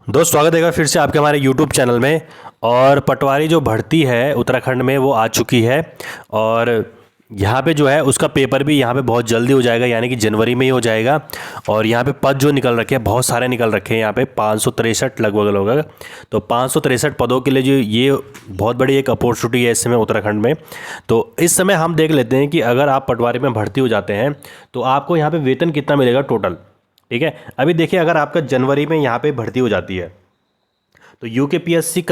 दोस्त स्वागत है फिर से आपके हमारे YouTube चैनल में। और पटवारी जो भर्ती है उत्तराखंड में वो आ चुकी है। और यहाँ पे जो है उसका पेपर भी यहाँ पे बहुत जल्दी हो जाएगा, यानी कि जनवरी में ही हो जाएगा। और यहाँ पे पद जो निकल रखे हैं बहुत सारे निकल रखे हैं, यहाँ पे 563 लगभग। तो 563 पदों के लिए जो ये बहुत बड़ी एक अपॉर्चुनिटी है इस समय उत्तराखंड में। तो इस समय हम देख लेते हैं कि अगर आप पटवारी में भर्ती हो जाते हैं तो आपको यहाँ पे वेतन कितना मिलेगा टोटल। ठीक है, अभी देखिए अगर आपका जनवरी में यहाँ पे भर्ती हो जाती है तो यूकेपीएससी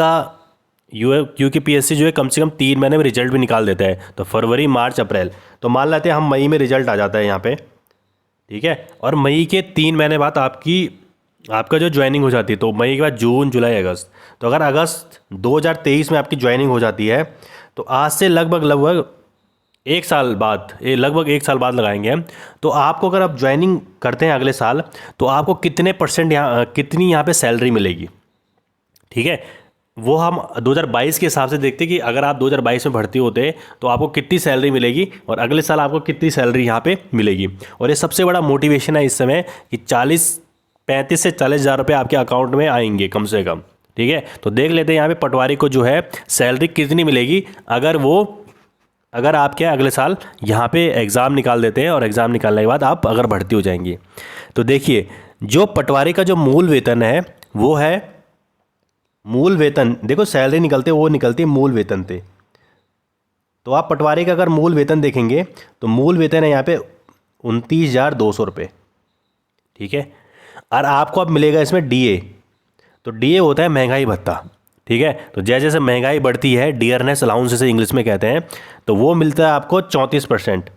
जो है कम से कम 3 महीने में रिजल्ट भी निकाल देता है। तो फरवरी मार्च अप्रैल, तो मान लेते हैं हम मई में रिजल्ट आ जाता है यहाँ पे। ठीक है, और मई के 3 महीने बाद आपका जो ज्वाइनिंग हो जाती है, तो मई के बाद जून जुलाई अगस्त, तो अगर अगस्त 2023 में आपकी ज्वाइनिंग हो जाती है तो आज से लगभग एक साल बाद, लगभग एक साल बाद लगाएंगे हम। तो आपको अगर आप ज्वाइनिंग करते हैं अगले साल तो आपको कितने परसेंट कितनी यहाँ पे सैलरी मिलेगी। ठीक है, वो हम 2022 के हिसाब से देखते हैं कि अगर आप 2022 में भर्ती होते हैं तो आपको कितनी सैलरी मिलेगी और अगले साल आपको कितनी सैलरी यहाँ पे मिलेगी। और ये सबसे बड़ा मोटिवेशन है इस समय कि 35 से 40 हज़ार रुपये आपके अकाउंट में आएंगे कम से कम। ठीक है, तो देख लेते हैं यहाँ पे पटवारी को जो है सैलरी कितनी मिलेगी अगर आप क्या अगले साल यहाँ पे एग्ज़ाम निकाल देते हैं और एग्ज़ाम निकालने के बाद आप अगर भर्ती हो जाएंगी। तो देखिए जो पटवारी का जो मूल वेतन है वो है मूल वेतन, देखो सैलरी निकलते वो निकलती है मूल वेतन पे। तो आप पटवारी का अगर मूल वेतन देखेंगे तो मूल वेतन है यहाँ पे 29,200 रुपये। ठीक है, और आपको अब मिलेगा इसमें डीए। तो डीए होता है महंगाई भत्ता। ठीक है, तो जैसे जैसे महंगाई बढ़ती है डियरनेस अलाउंस जैसे इंग्लिश में कहते हैं, तो वो मिलता है आपको 34%।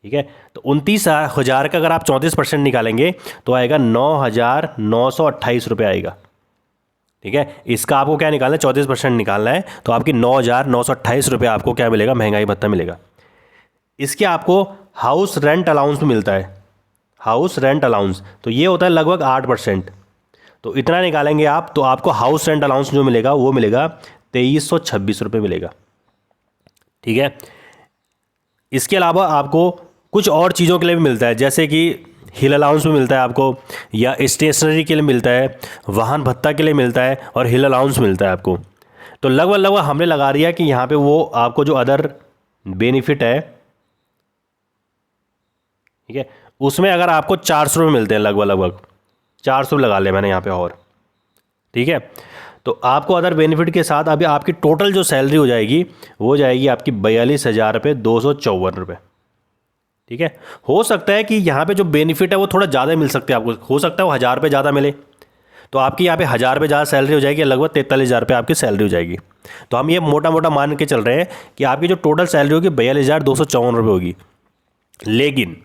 ठीक है, तो 29,000 का अगर आप 34% निकालेंगे तो आएगा 9,928 रुपये आएगा। ठीक है, इसका आपको क्या निकालना है, 34% निकालना है, तो आपकी 9,928 रुपये आपको क्या मिलेगा, महंगाई भत्ता मिलेगा। इसके आपको हाउस रेंट अलाउंस भी मिलता है, हाउस रेंट अलाउंस, तो ये होता है लगभग 8%। तो इतना निकालेंगे आप तो आपको हाउस रेंट अलाउंस जो मिलेगा वो मिलेगा 2,326 रुपये मिलेगा। ठीक है, इसके अलावा आपको कुछ और चीज़ों के लिए भी मिलता है, जैसे कि हिल अलाउंस भी मिलता है आपको, या स्टेशनरी के लिए मिलता है, वाहन भत्ता के लिए मिलता है और हिल अलाउंस मिलता है आपको। तो लगभग हमने लगा दिया कि यहाँ पे वो आपको जो अदर बेनिफिट है, ठीक है, उसमें अगर आपको 400 रुपये मिलते हैं, लगभग 400 लगा ले मैंने यहाँ पे और। ठीक है, तो आपको अदर बेनिफिट के साथ अभी आपकी टोटल जो सैलरी हो जाएगी वो हो जाएगी आपकी 42,254 रुपये। ठीक है, हो सकता है कि यहाँ पे जो बेनिफिट है वो थोड़ा ज़्यादा मिल सकते हैं आपको, हो सकता है वो 1,000 रुपये ज़्यादा मिले, तो आपकी यहाँ पे 1,000 रुपये ज़्यादा सैलरी हो जाएगी, लगभग 43,000 रुपये आपकी सैलरी हो जाएगी। तो हम ये मोटा मोटा मान के चल रहे हैं कि आपकी जो टोटल सैलरी होगी 42,254 रुपये होगी। लेकिन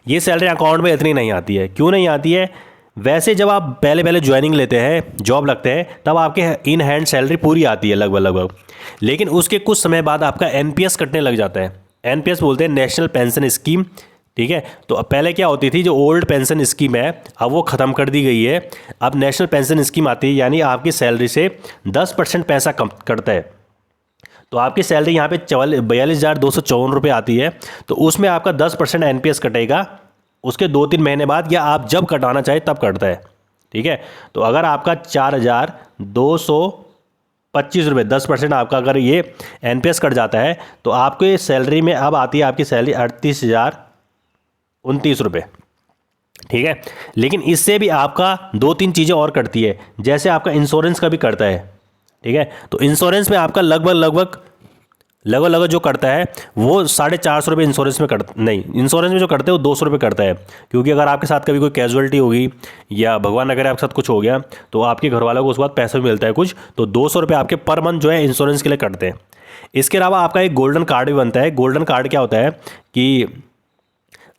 ये सैलरी अकाउंट में इतनी नहीं आती है। क्यों नहीं आती है, वैसे जब आप पहले ज्वाइनिंग लेते हैं, जॉब लगते हैं, तब आपके इन हैंड सैलरी पूरी आती है लगभग। लेकिन उसके कुछ समय बाद आपका एनपीएस कटने लग जाता है। एनपीएस बोलते हैं नेशनल पेंशन स्कीम। ठीक है, तो अब पहले क्या होती थी, जो ओल्ड पेंशन स्कीम है अब वो ख़त्म कर दी गई है। अब नेशनल पेंशन स्कीम आती है, यानी आपकी सैलरी से 10% पैसा कम कटता है। तो आपकी सैलरी यहाँ पे 42,254 रुपये आती है, तो उसमें आपका 10% एनपीएस कटेगा उसके 2-3 महीने बाद, या आप जब कटाना चाहे तब कटता है। ठीक है, तो अगर आपका 4,225 रुपये 10% आपका अगर ये एनपीएस कट जाता है तो आपके सैलरी में अब आती है आपकी सैलरी 38,029 रुपये। ठीक है, लेकिन इससे भी आपका 2-3 चीज़ें और कटती है, जैसे आपका इंश्योरेंस का भी कटता है। ठीक है, तो इंश्योरेंस में आपका लगभग जो करता है वो 450 रुपये इंश्योरेंस में नहीं, इंश्योरेंस में जो करते हैं वो 200 रुपये करता है। क्योंकि अगर आपके साथ कभी कोई कैजुअलिटी होगी या भगवान न करे आपके साथ कुछ हो गया तो आपके घर वालों को उसके बाद पैसा भी मिलता है कुछ, तो 200 रुपये आपके पर मंथ जो है इंश्योरेंस के लिए कटते हैं। इसके अलावा आपका एक गोल्डन कार्ड भी बनता है। गोल्डन कार्ड क्या होता है कि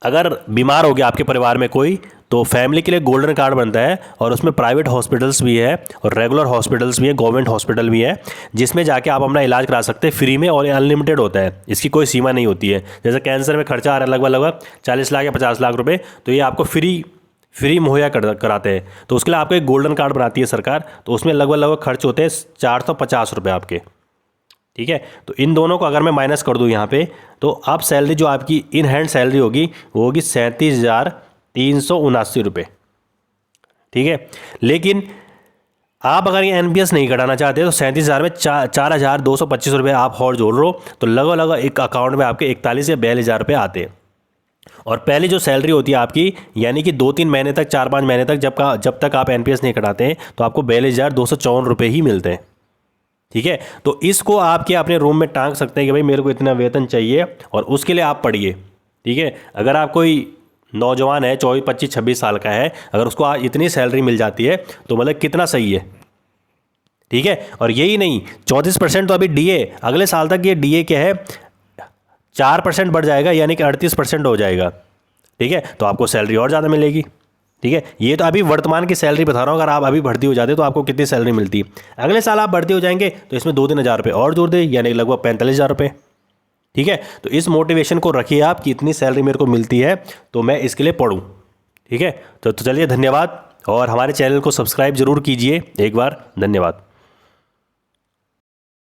अगर बीमार हो गया आपके परिवार में कोई, तो फैमिली के लिए गोल्डन कार्ड बनता है, और उसमें प्राइवेट हॉस्पिटल्स भी है और रेगुलर हॉस्पिटल्स भी है, गवर्नमेंट हॉस्पिटल भी है, जिसमें जाके आप अपना इलाज करा सकते हैं फ्री में, और अनलिमिटेड होता है, इसकी कोई सीमा नहीं होती है। जैसे कैंसर में खर्चा आ रहा है लगभग 40 लाख या 50 लाख रुपये, तो ये आपको फ्री मुहैया कराते हैं। तो उसके लिए आपको एक गोल्डन कार्ड बनाती है सरकार, तो उसमें लगभग खर्च होते हैं 450 रुपये आपके। ठीक है, तो इन दोनों को अगर मैं माइनस कर दूं यहाँ पे, तो अब सैलरी जो आपकी इन हैंड सैलरी होगी वो होगी 37,379 रुपये। ठीक है, लेकिन आप अगर ये NPS नहीं कटाना चाहते तो 37,000 में 4,225 रुपये आप और जोड़ लो तो लगभग एक अकाउंट में आपके 41 या 42,000 रुपये आते हैं। और पहली जो सैलरी होती है आपकी, यानी कि 2-3 महीने तक, 4-5 महीने तक जब तक आप NPS नहीं कटाते हैं तो आपको 42,254 रुपये ही मिलते हैं। ठीक है, तो इसको आप क्या अपने रूम में टांग सकते हैं कि भाई मेरे को इतना वेतन चाहिए और उसके लिए आप पढ़िए। ठीक है, अगर आप कोई नौजवान है 24, 25, 26 साल का है, अगर उसको इतनी सैलरी मिल जाती है तो मतलब कितना सही है। ठीक है, और यही नहीं, 34% तो अभी DA, अगले साल तक ये DA क्या है 4% बढ़ जाएगा, यानी कि 38% हो जाएगा। ठीक है, तो आपको सैलरी और ज़्यादा मिलेगी। ठीक है, ये तो अभी वर्तमान की सैलरी बता रहा हूँ, अगर आप अभी भर्ती हो जाते तो आपको कितनी सैलरी मिलती। अगले साल आप भर्ती हो जाएंगे तो इसमें 2-3 हज़ार रुपये और जोड़ दे, यानी लगभग 45,000 रुपये। ठीक है, तो इस मोटिवेशन को रखिए आप कि इतनी सैलरी मेरे को मिलती है तो मैं इसके लिए पढ़ूँ। ठीक है, तो चलिए, धन्यवाद, और हमारे चैनल को सब्सक्राइब जरूर कीजिए एक बार। धन्यवाद।